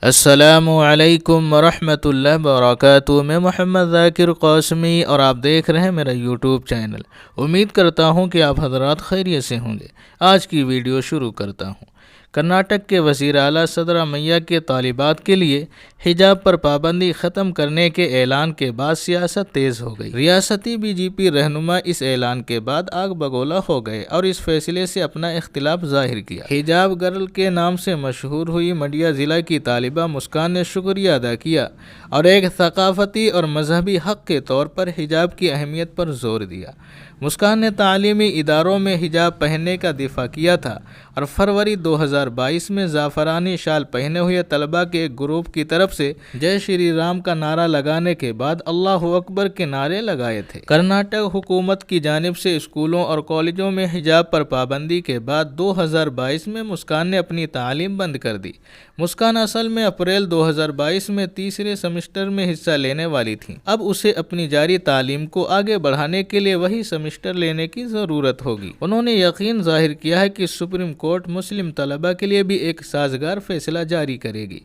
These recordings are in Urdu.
السلام علیکم ورحمۃ اللہ وبرکاتہ۔ میں محمد ذاکر قاسمی اور آپ دیکھ رہے ہیں میرا یوٹیوب چینل۔ امید کرتا ہوں کہ آپ حضرات خیریت سے ہوں گے۔ آج کی ویڈیو شروع کرتا ہوں۔ کرناٹک کے وزیر اعلیٰ سدرامیا کے طالبات کے لیے حجاب پر پابندی ختم کرنے کے اعلان کے بعد سیاست تیز ہو گئی۔ ریاستی بی جے پی رہنما اس اعلان کے بعد آگ بگولا ہو گئے اور اس فیصلے سے اپنا اختلاف ظاہر کیا۔ حجاب گرل کے نام سے مشہور ہوئی منڈیا ضلع کی طالبہ مسکان نے شکریہ ادا کیا اور ایک ثقافتی اور مذہبی حق کے طور پر حجاب کی اہمیت پر زور دیا۔ مسکان نے تعلیمی اداروں میں حجاب پہننے کا دفاع کیا تھا اور فروری 2022 میں زعفرانی شال پہنے ہوئے طلباء کے ایک گروپ کی طرف سے جے شری رام کا نعرہ لگانے کے بعد اللہ اکبر کے نعرے لگائے تھے۔ کرناٹک حکومت کی جانب سے اسکولوں اور کالجوں میں حجاب پر پابندی کے بعد 2022 میں مسکان نے اپنی تعلیم بند کر دی۔ مسکان اصل میں اپریل 2022 میں تیسرے سیمسٹر میں حصہ لینے والی تھیں۔ اب اسے اپنی جاری تعلیم کو آگے بڑھانے کے لیے وہی سیمسٹر لینے کی ضرورت ہوگی۔ انہوں نے یقین ظاہر کیا ہے کہ سپریم کورٹ مسلم طلباء کے لیے بھی ایک سازگار فیصلہ جاری کرے گی۔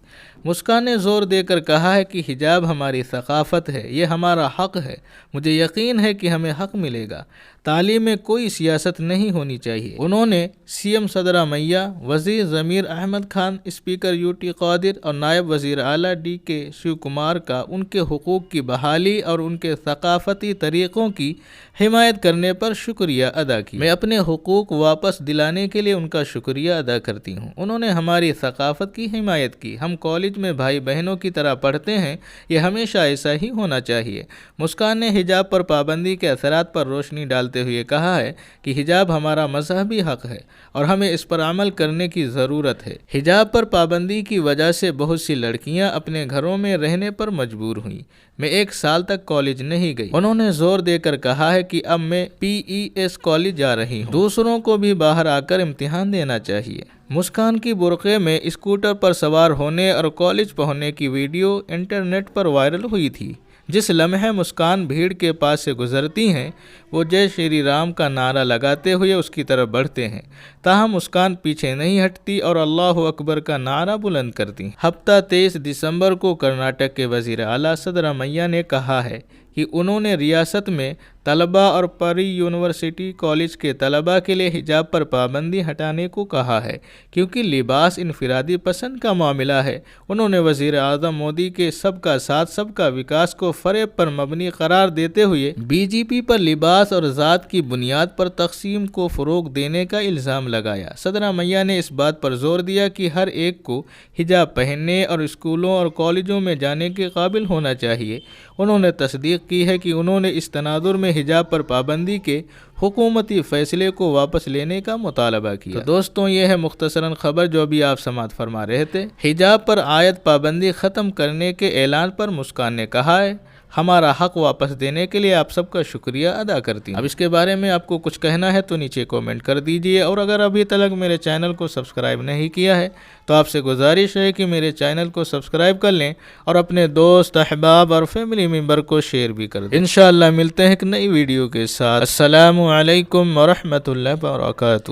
مسکان نے زور دے کر کہا ہے کہ حجاب ہماری ثقافت ہے، یہ ہمارا حق ہے۔ مجھے یقین ہے کہ ہمیں حق ملے گا۔ تعلیم میں کوئی سیاست نہیں ہونی چاہیے۔ انہوں نے سی ایم سدرامیا، وزیر Zameer Ahmed Khan, speaker U T Khader اور نائب وزیر اعلیٰ ڈی کے شیو کمار کا ان کے حقوق کی بحالی اور ان کے ثقافتی طریقوں کی حمایت کرنے پر شکریہ ادا کیا۔ میں اپنے حقوق واپس دلانے کے لیے ان کا شکریہ ادا کرتی ہوں۔ انہوں نے ہماری ثقافت کی حمایت کی۔ ہم کالج میں بھائی بہنوں کی طرح پڑھتے ہیں، یہ ہمیشہ ایسا ہی ہونا چاہیے۔ مسکان نے حجاب پر پابندی کے اثرات پر روشنی ڈالتے ہوئے کہا ہے کہ حجاب ہمارا مذہبی حق ہے اور ہمیں اس پر عمل کرنے کی ضرورت ہے۔ حجاب پر پابندی کی وجہ سے بہت سی لڑکیاں اپنے گھروں میں رہنے پر مجبور ہوئیں۔ میں 1 سال تک کالج نہیں گئی۔ انہوں نے زور دے کر کہا ہے کہ اب میں پی ای ایس کالج جا رہی ہوں۔ دوسروں کو بھی باہر آ کر امتحان دینا چاہیے۔ مسکان کی برقعے میں اسکوٹر پر سوار ہونے اور کالج پہنچنے کی ویڈیو انٹرنیٹ پر وائرل ہوئی تھی۔ جس لمحے مسکان بھیڑ کے پاس سے گزرتی ہیں، وہ جے شری رام کا نعرہ لگاتے ہوئے اس کی طرف بڑھتے ہیں۔ تاہم مسکان پیچھے نہیں ہٹتی اور اللہ اکبر کا نعرہ بلند کرتی۔ ہفتہ 23 دسمبر کو کرناٹک کے وزیر اعلیٰ سدرامیا نے کہا ہے کہ انہوں نے ریاست میں طلباء اور پری یونیورسٹی کالج کے طلباء کے لیے حجاب پر پابندی ہٹانے کو کہا ہے کیونکہ لباس انفرادی پسند کا معاملہ ہے۔ انہوں نے وزیر اعظم مودی کے سب کا ساتھ سب کا وکاس کو فریب پر مبنی قرار دیتے ہوئے بی جے پی پر لباس اور ذات کی بنیاد پر تقسیم کو فروغ دینے کا الزام لگایا۔ سدرامیا نے اس بات پر زور دیا کہ ہر ایک کو حجاب پہننے اور اسکولوں اور کالجوں میں جانے کے قابل ہونا چاہیے۔ انہوں نے تصدیق کی ہے کہ انہوں نے اس تناظر میں حجاب پر پابندی کے حکومتی فیصلے کو واپس لینے کا مطالبہ کیا۔ تو دوستوں، یہ ہے مختصراً خبر جو ابھی آپ سماعت فرما رہے تھے۔ حجاب پر عائد پابندی ختم کرنے کے اعلان پر مسکان نے کہا ہے، ہمارا حق واپس دینے کے لیے آپ سب کا شکریہ ادا کرتی ہوں۔ اب اس کے بارے میں آپ کو کچھ کہنا ہے تو نیچے کومنٹ کر دیجئے، اور اگر ابھی تک میرے چینل کو سبسکرائب نہیں کیا ہے تو آپ سے گزارش ہے کہ میرے چینل کو سبسکرائب کر لیں اور اپنے دوست، احباب اور فیملی ممبر کو شیئر بھی کر دیں۔ انشاءاللہ ملتے ہیں ایک نئی ویڈیو کے ساتھ۔ السلام علیکم ورحمۃ اللہ وبرکاتہ۔